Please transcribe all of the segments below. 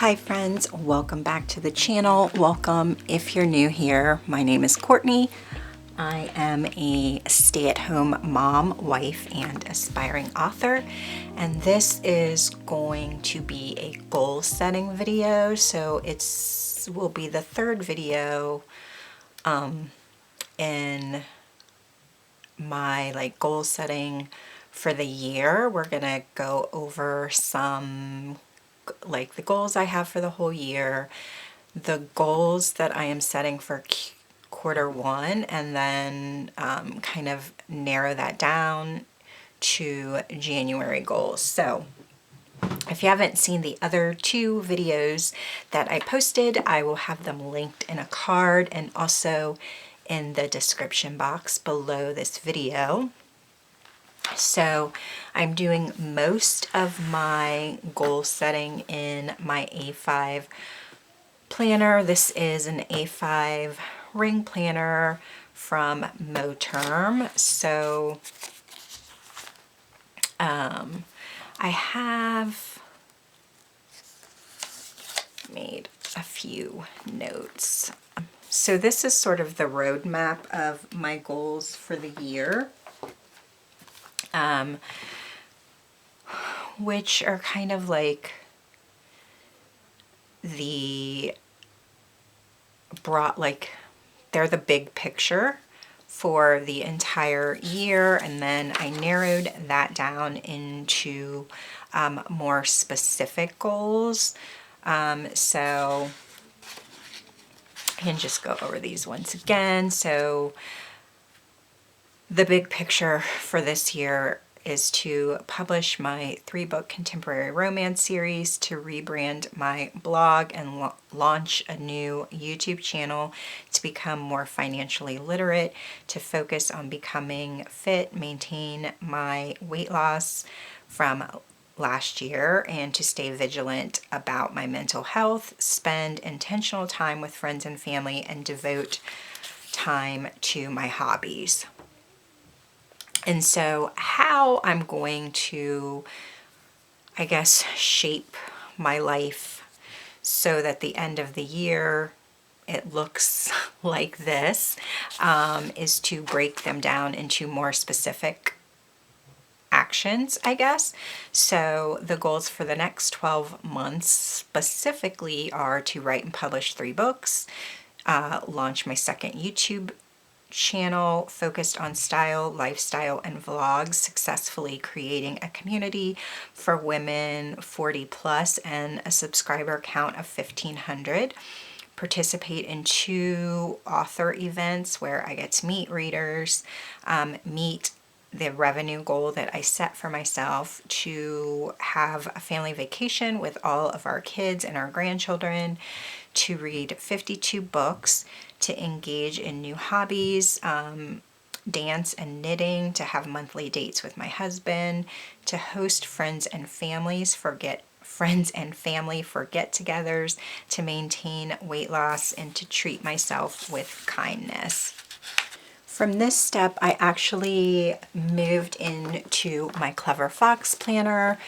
Hi friends, welcome back to the channel. Welcome if you're new here. My name is Courtney. I am a stay-at-home mom, wife, and aspiring author, and this is going to be a goal setting video. So will be the third video in my goal setting for the year. We're gonna go over some the goals I have for the whole year, the goals that I am setting for quarter one, and then kind of narrow that down to January goals. So if you haven't seen the other two videos that I posted, I will have them linked in a card and also in the description box below this video. So I'm doing most of my goal setting in my A5 planner. This is an A5 ring planner from Moterm. So I have made a few notes. So this is sort of the roadmap of my goals for the year. Which are kind of like they're the big picture for the entire year, and then I narrowed that down into more specific goals. So I can just go over these once again. So the big picture for this year is to publish my 3-book contemporary romance series, to rebrand my blog and launch a new YouTube channel, to become more financially literate, to focus on becoming fit, maintain my weight loss from last year, and to stay vigilant about my mental health, spend intentional time with friends and family, and devote time to my hobbies. And so how I'm going to, I guess, shape my life so that the end of the year it looks like this, is to break them down into more specific actions, I guess. So the goals for the next 12 months specifically are to write and publish 3 books, launch my second YouTube channel focused on style, lifestyle, and vlogs, successfully creating a community for women 40 plus and a subscriber count of 1,500. Participate in 2 author events where I get to meet readers, meet the revenue goal that I set for myself, to have a family vacation with all of our kids and our grandchildren, to read 52 books, to engage in new hobbies, dance and knitting, to have monthly dates with my husband, to host friends and family for get-togethers, to maintain weight loss, and to treat myself with kindness. From this step, I actually moved into my Clever Fox planner.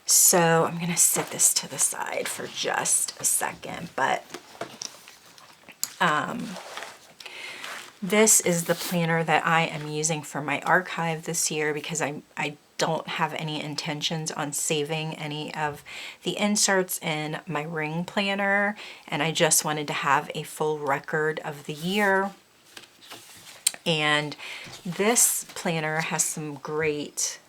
So I'm going to set this to the side for just a second, but this is the planner that I am using for my archive this year, because I don't have any intentions on saving any of the inserts in my ring planner, and I just wanted to have a full record of the year. And this planner has some great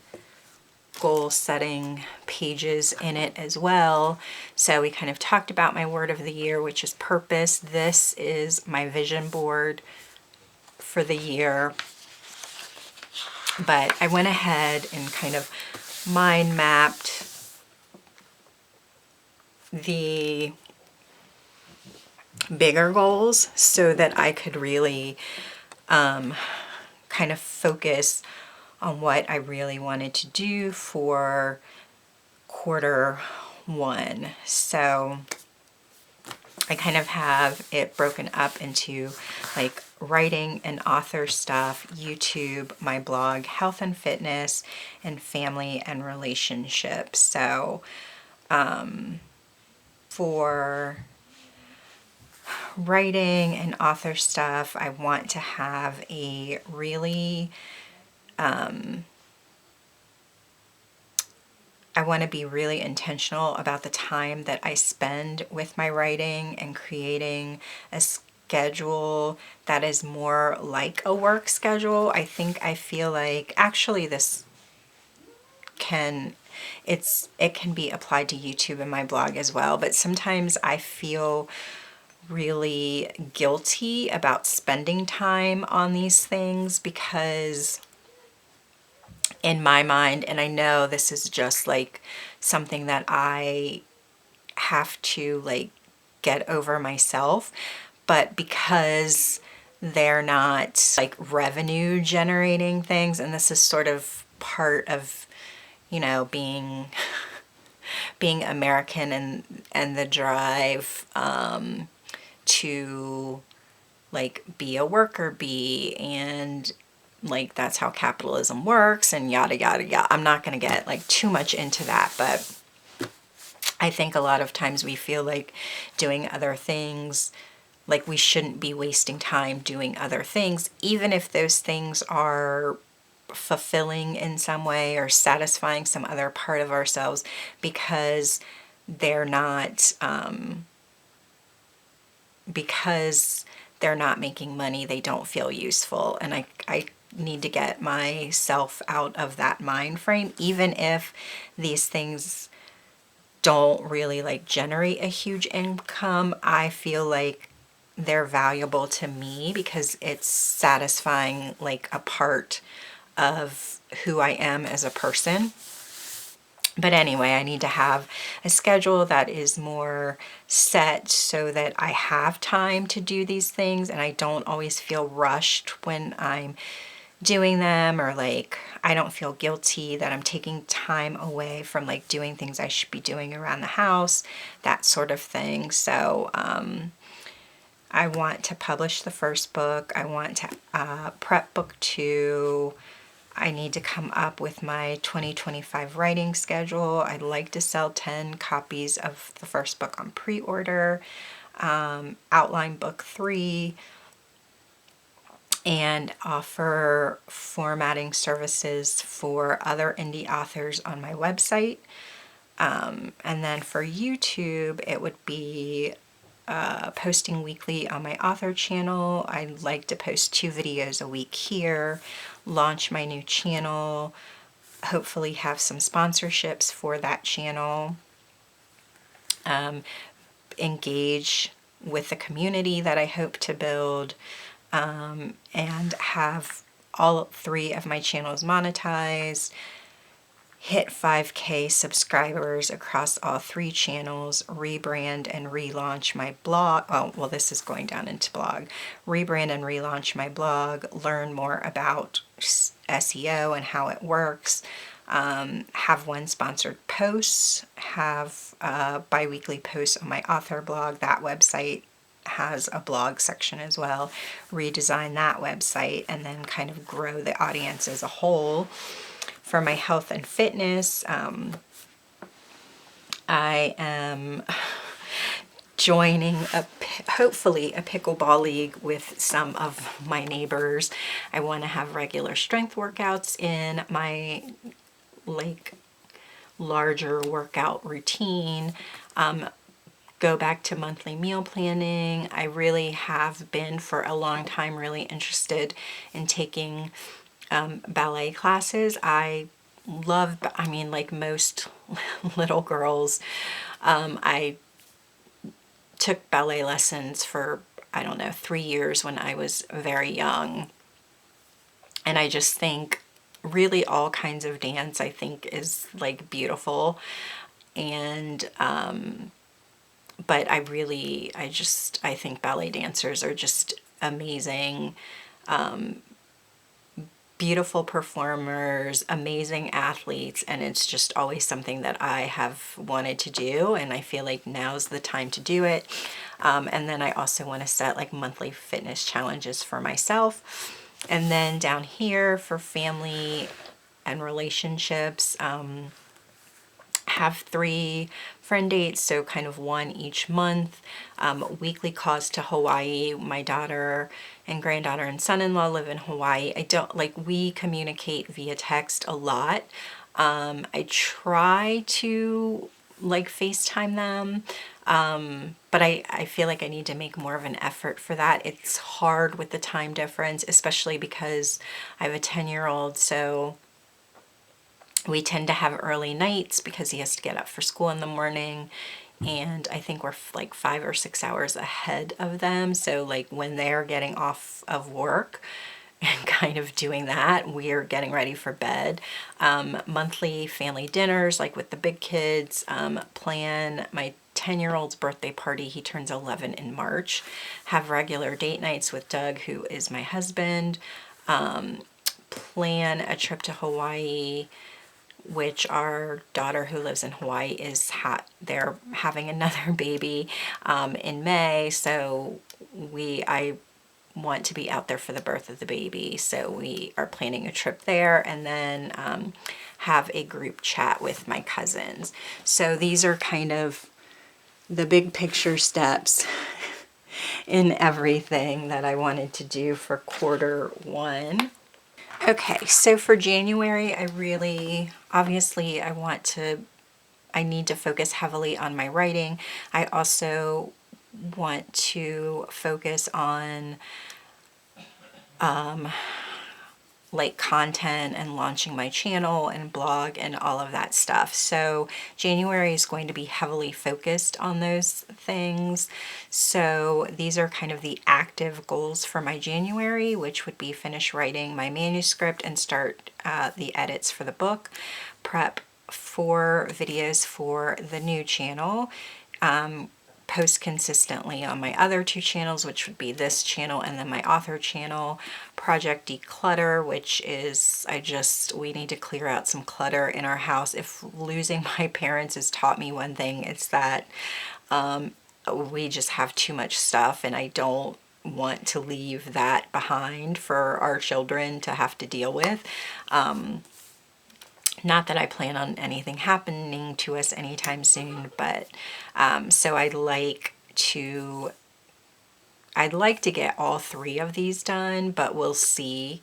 goal setting pages in it as well. So we kind of talked about my word of the year, which is purpose. This is my vision board for the year. But I went ahead and kind of mind mapped the bigger goals so that I could really kind of focus on what I really wanted to do for quarter one. So I kind of have it broken up into like writing and author stuff, YouTube, my blog, health and fitness, and family and relationships. So for writing and author stuff, I want to have a really, I want to be really intentional about the time that I spend with my writing and creating a schedule that is more like a work schedule. I feel like actually this can it can be applied to YouTube and my blog as well, but sometimes I feel really guilty about spending time on these things because in my mind, and I know this is just like something that I have to like get over myself, but because they're not like revenue generating things, and this is sort of part of, you know, being American and the drive to like be a worker bee, and like that's how capitalism works and yada yada yada. I'm not going to get like too much into that, but I think a lot of times we feel like doing other things, like we shouldn't be wasting time doing other things, even if those things are fulfilling in some way or satisfying some other part of ourselves, because they're not because they're not making money, they don't feel useful. And I need to get myself out of that mind frame, even if these things don't really like generate a huge income. I feel like they're valuable to me because it's satisfying like a part of who I am as a person. But anyway, I need to have a schedule that is more set so that I have time to do these things and I don't always feel rushed when I'm doing them, or like I don't feel guilty that I'm taking time away from like doing things I should be doing around the house, that sort of thing. So I want to publish the first book. I want to prep book 2. I need to come up with my 2025 writing schedule. I'd like to sell 10 copies of the first book on pre-order, outline book 3, and offer formatting services for other indie authors on my website. And then for YouTube, it would be posting weekly on my author channel. I'd like to post 2 videos a week here, launch my new channel, hopefully have some sponsorships for that channel, engage with the community that I hope to build, and have all 3 of my channels monetized, hit 5K subscribers across all 3 channels, rebrand and relaunch my blog. Oh, well, this is going down into blog. Rebrand and relaunch my blog, learn more about SEO and how it works, have 1 sponsored post, have bi-weekly posts on my author blog. That website has a blog section as well, redesign that website, and then kind of grow the audience as a whole. For my health and fitness, I am joining hopefully a pickleball league with some of my neighbors. I want to have regular strength workouts in my like larger workout routine. Go back to monthly meal planning. I really have been for a long time really interested in taking ballet classes. I mean, like most little girls, I took ballet lessons for, I don't know, 3 years when I was very young. And I just think really all kinds of dance, I think, is like beautiful. And, but I think ballet dancers are just amazing, beautiful performers, amazing athletes, and it's just always something that I have wanted to do, and I feel like now's the time to do it. And then I also want to set like monthly fitness challenges for myself. And then down here for family and relationships, have 3 friend dates, so kind of one each month. Weekly calls to Hawaii. My daughter and granddaughter and son-in-law live in Hawaii. I don't like, we communicate via text a lot. I try to like FaceTime them, but I feel like I need to make more of an effort for that. It's hard with the time difference, especially because I have a 10-year-old, so we tend to have early nights because he has to get up for school in the morning, and I think we're like 5 or 6 hours ahead of them. So like when they're getting off of work and kind of doing that, we're getting ready for bed. Monthly family dinners, like with the big kids, plan my 10-year-old's birthday party. He turns 11 in March. Have regular date nights with Doug, who is my husband. Plan a trip to Hawaii, which our daughter who lives in Hawaii is they're having another baby in May, so I want to be out there for the birth of the baby, so we are planning a trip there, and then have a group chat with my cousins. So these are kind of the big picture steps in everything that I wanted to do for quarter 1. Okay, so for January, obviously I need to focus heavily on my writing. I also want to focus on like content and launching my channel and blog and all of that stuff. So January is going to be heavily focused on those things. So these are kind of the active goals for my January, which would be finish writing my manuscript and start the edits for the book, prep 4 videos for the new channel, post consistently on my other 2 channels, which would be this channel and then my author channel. Project declutter, which is we need to clear out some clutter in our house. If losing my parents has taught me one thing, it's that we just have too much stuff, and I don't want to leave that behind for our children to have to deal with. Not that I plan on anything happening to us anytime soon, but so I'd like to get all 3 of these done, but we'll see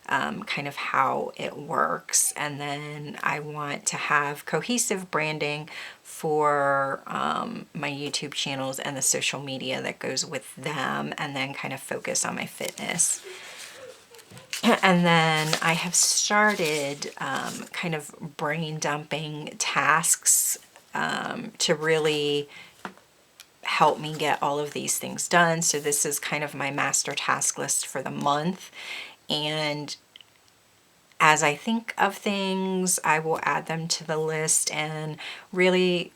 kind of how it works. And then I want to have cohesive branding for my YouTube channels and the social media that goes with them, and then kind of focus on my fitness. And then I have started kind of brain dumping tasks to really help me get all of these things done. So this is kind of my master task list for the month. And as I think of things, I will add them to the list. And really,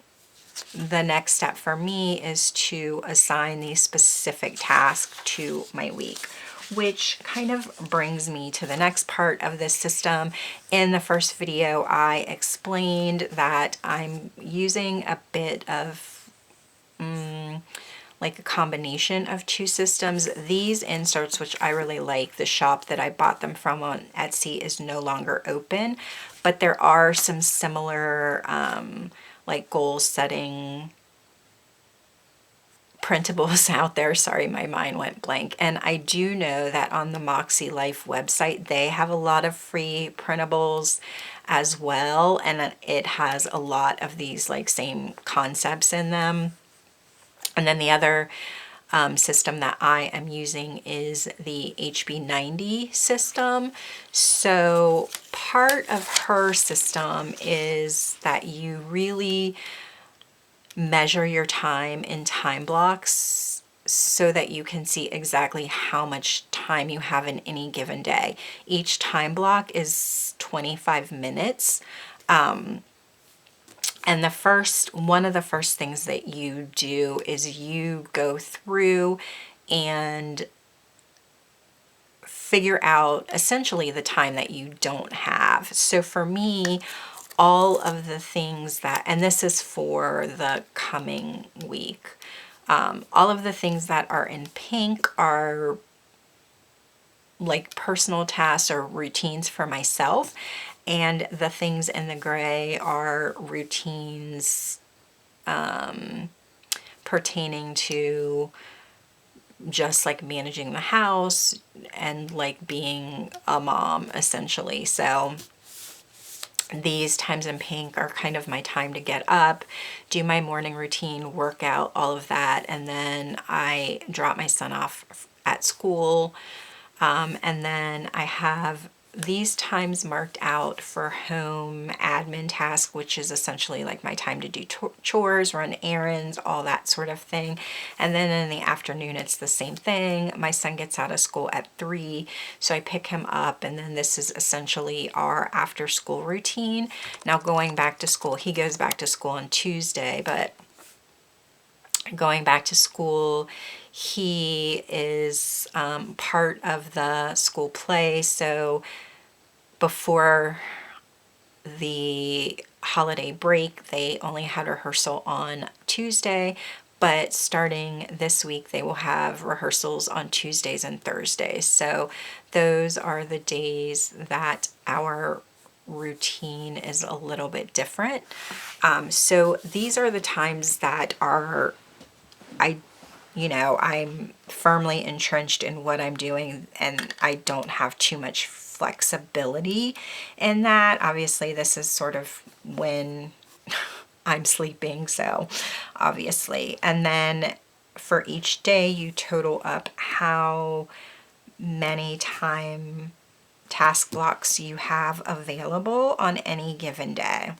the next step for me is to assign these specific tasks to my week, which kind of brings me to the next part of this system. In the first video, I explained that I'm using a bit of like a combination of 2 systems. These inserts, which I really like, the shop that I bought them from on Etsy is no longer open, but there are some similar like goal setting printables out there. Sorry, my mind went blank. And I do know that on the Moxie Life website, they have a lot of free printables as well, and it has a lot of these like same concepts in them. And then the other system that I am using is the HB90 system. So part of her system is that you really measure your time in time blocks so that you can see exactly how much time you have in any given day. Each time block is 25 minutes. And one of the first things that you do is you go through and figure out essentially the time that you don't have. So for me, all of the things and this is for the coming week, all of the things that are in pink are like personal tasks or routines for myself. And the things in the gray are routines pertaining to just like managing the house and like being a mom essentially. So these times in pink are kind of my time to get up, do my morning routine, workout, all of that, and then I drop my son off at school. And then I have these times marked out for home admin task, which is essentially like my time to do chores, run errands, all that sort of thing. And then in the afternoon, it's the same thing. My son gets out of school at 3, so I pick him up, and then this is essentially our after school routine. Now going back to school, he goes back to school on Tuesday, but going back to school, he is part of the school play. So before the holiday break, they only had rehearsal on Tuesday, but starting this week, they will have rehearsals on Tuesdays and Thursdays. So those are the days that our routine is a little bit different. So these are the times that are, I'm firmly entrenched in what I'm doing, and I don't have too much flexibility in that. Obviously, this is sort of when I'm sleeping, so obviously. And then for each day, you total up how many task blocks you have available on any given day.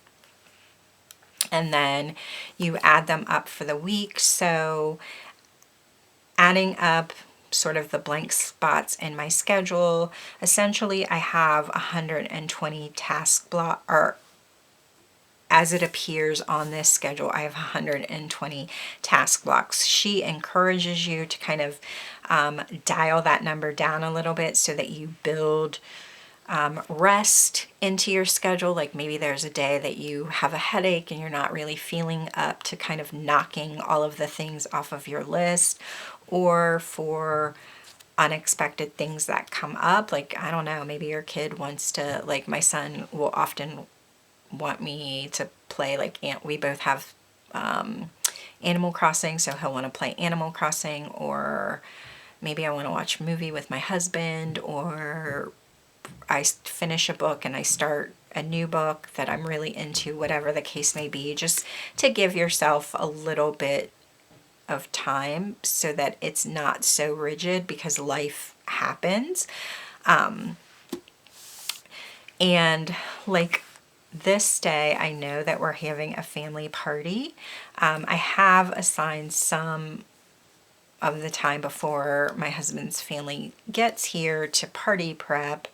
And then you add them up for the week. So adding up sort of the blank spots in my schedule, essentially I have 120 task block, or as it appears on this schedule, I have 120 task blocks. She encourages you to kind of dial that number down a little bit so that you build rest into your schedule. Like maybe there's a day that you have a headache and you're not really feeling up to kind of knocking all of the things off of your list, or for unexpected things that come up. Like, I don't know, maybe your kid wants to, like my son will often want me to play, like, we both have Animal Crossing, so he'll want to play Animal Crossing, or maybe I want to watch a movie with my husband, or I finish a book and I start a new book that I'm really into, whatever the case may be, just to give yourself a little bit of time so that it's not so rigid, because life happens. And like this day, I know that we're having a family party. I have assigned some of the time before my husband's family gets here to party prep.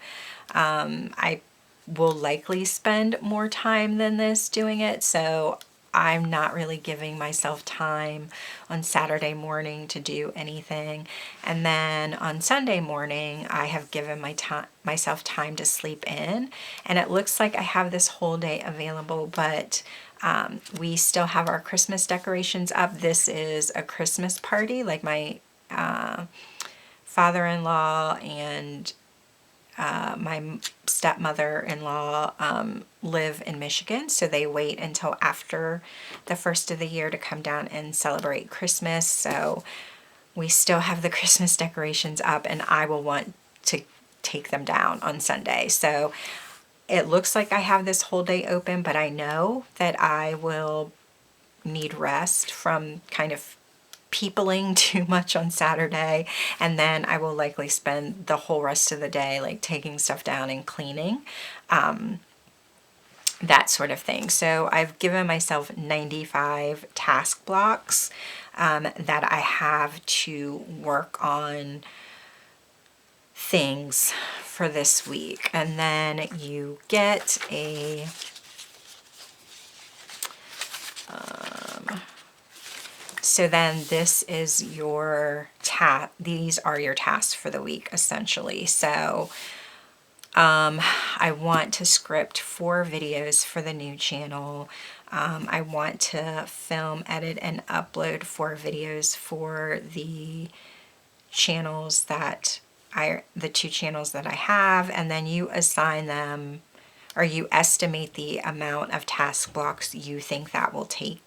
I will likely spend more time than this doing it, so I'm not really giving myself time on Saturday morning to do anything. And then on Sunday morning, I have given myself time to sleep in. And it looks like I have this whole day available, but we still have our Christmas decorations up. This is a Christmas party. Like my father-in-law and my stepmother-in-law live in Michigan, so they wait until after the first of the year to come down and celebrate Christmas. So we still have the Christmas decorations up, and I will want to take them down on Sunday. So it looks like I have this whole day open, but I know that I will need rest from kind of peopling too much on Saturday, and then I will likely spend the whole rest of the day like taking stuff down and cleaning, that sort of thing. So I've given myself 95 task blocks that I have to work on things for this week. And then you get a so then this is your these are your tasks for the week, essentially. So I want to script 4 videos for the new channel. I want to film, edit, and upload 4 videos for the channels that the 2 channels that I have, and then you assign them or you estimate the amount of task blocks you think that will take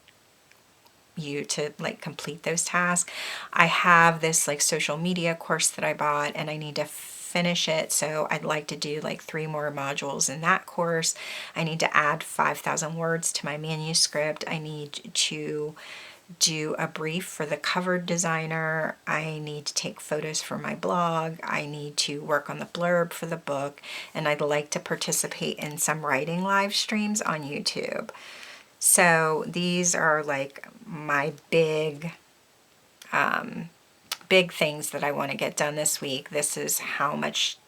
you to like complete those tasks. I have this like social media course that I bought and I need to finish it, so I'd like to do like 3 more modules in that course. I need to add 5,000 words to my manuscript. I need to do a brief for the cover designer. I need to take photos for my blog. I need to work on the blurb for the book, and I'd like to participate in some writing live streams on YouTube. So these are like my big things that I want to get done this week. This is how much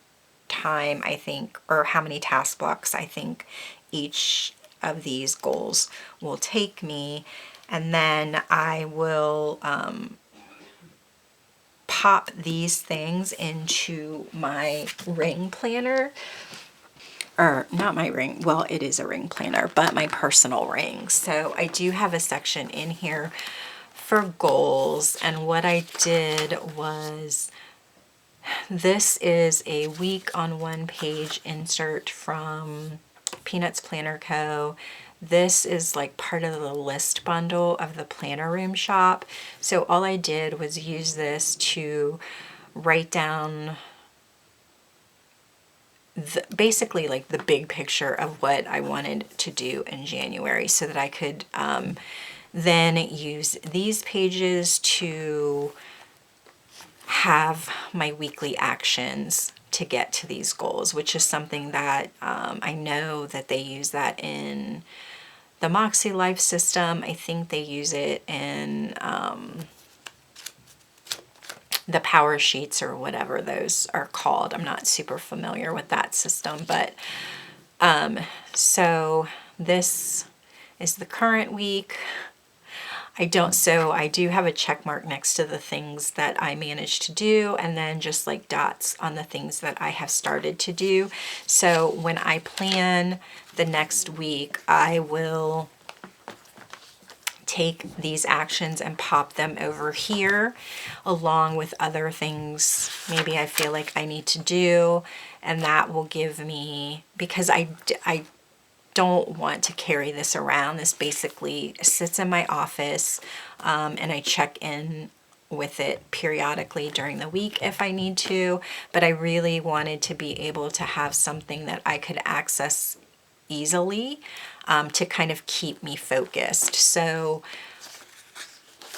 time I think, or how many task blocks I think each of these goals will take me. And then I will pop these things into my ring planner. Or not my ring, well, it is a ring planner, but my personal ring. So I do have a section in here for goals, and what I did was, this is a week on one page insert from PeanutsPlannerCo. This is like part of the list bundle of the Planner Room shop. So all I did was use this to write down basically like the big picture of what I wanted to do in January, so that I could then use these pages to have my weekly actions to get to these goals, which is something that I know that they use that in the Moxie Life system. I think they use it in the power sheets or whatever those are called. I'm not super familiar with that system, but so this is the current week. I do have a check mark next to the things that I managed to do, and then just like dots on the things that I have started to do. So when I plan the next week, I will take these actions and pop them over here along with other things maybe I feel like I need to do, and that will give me, because I don't want to carry this around. This basically sits in my office, and I check in with it periodically during the week if I need to, but I really wanted to be able to have something that I could access easily to kind of keep me focused. So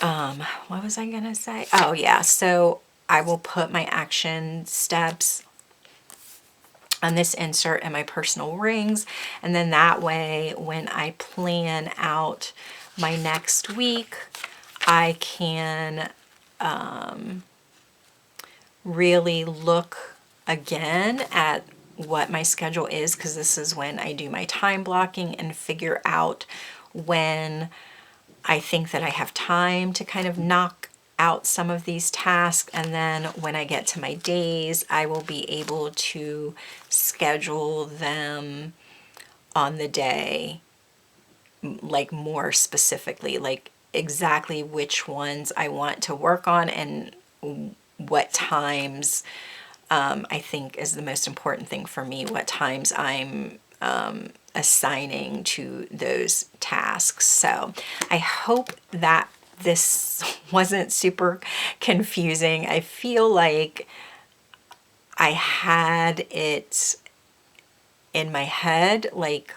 what was I gonna say? Oh yeah, so I will put my action steps on this insert and my personal rings, and then that way when I plan out my next week, I can really look again at what my schedule is, because this is when I do my time blocking and figure out when I think that I have time to kind of knock out some of these tasks, and then when I get to my days, I will be able to schedule them on the day, like more specifically, like exactly which ones I want to work on and what times I think is the most important thing for me, what times I'm assigning to those tasks. So I hope that this wasn't super confusing. I feel like I had it in my head, like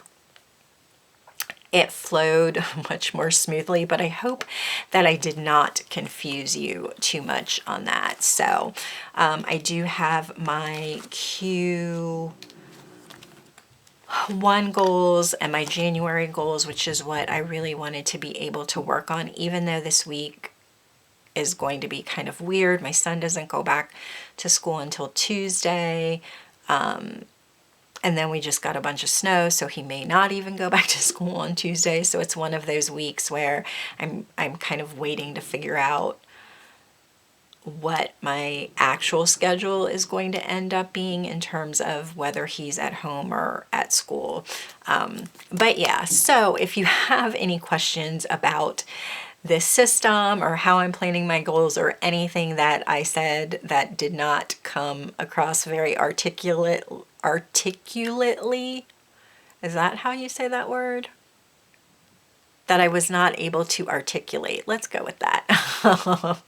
it flowed much more smoothly, but I hope that I did not confuse you too much on that. So I do have my Q1 goals and my January goals, which is what I really wanted to be able to work on, even though this week is going to be kind of weird. My son doesn't go back to school until Tuesday. And then we just got a bunch of snow, so he may not even go back to school on Tuesday. So it's one of those weeks where I'm kind of waiting to figure out what my actual schedule is going to end up being in terms of whether he's at home or at school. But yeah, so if you have any questions about this system or how I'm planning my goals or anything that I said that did not come across very articulately, Is that how you say that word? That I was not able to articulate. Let's go with that.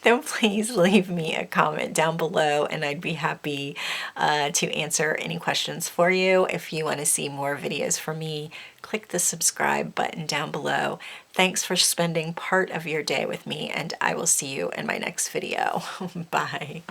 Then please leave me a comment down below and I'd be happy to answer any questions for you. If you want to see more videos from me, click the subscribe button down below. Thanks for spending part of your day with me, and I will see you in my next video. Bye.